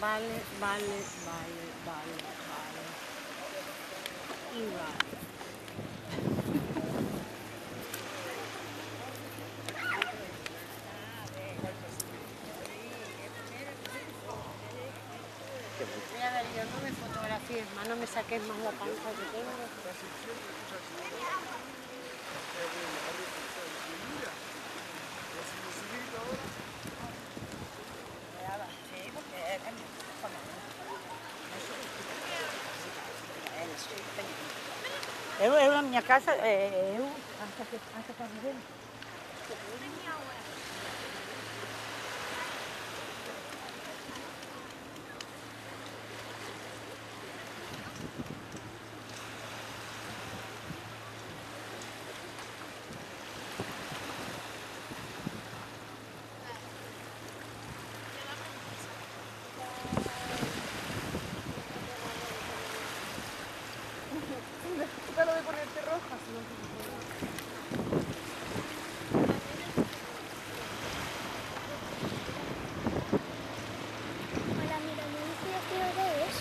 vale, vale, vale, vale, vale. Y vale. Mira, Darío, no me fotografíes más, no me saques más la panza que tengo. Eu na minha casa, anche per vedere. Quita lo de ponerte roja, si no. Hola, mira, me dice qué hora es.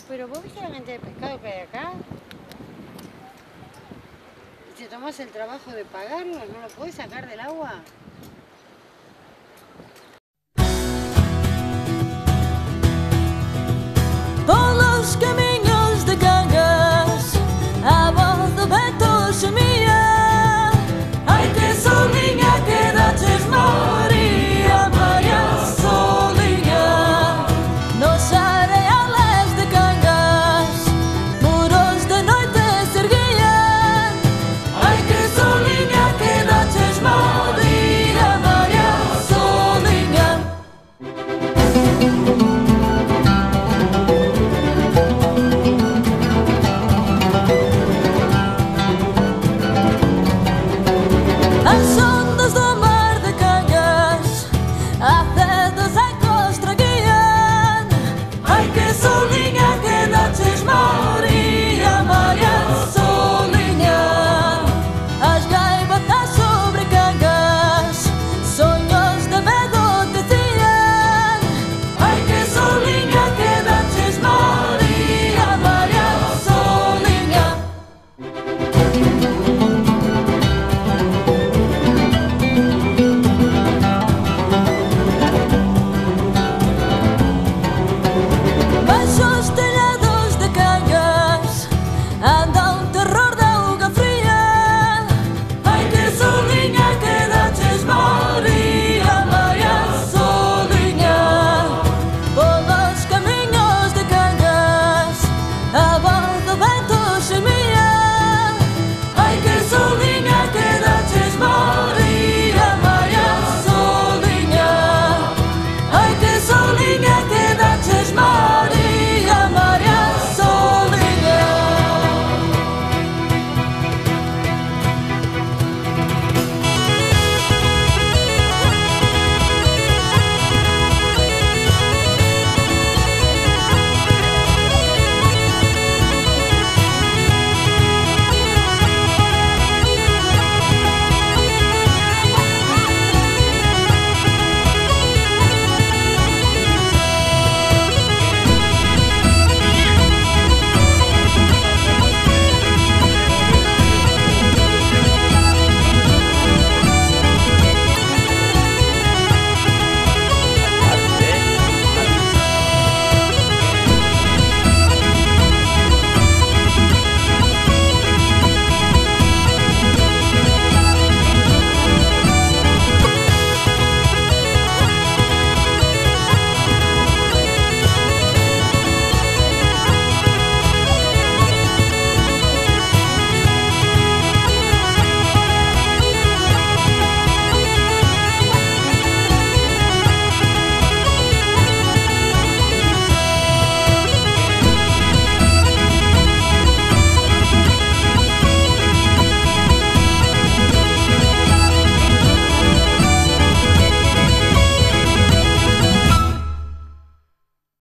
Pero vos viste la cantidad de pescado que hay acá. ¿Y te tomás el trabajo de pagarlo? ¿No lo podés sacar del agua?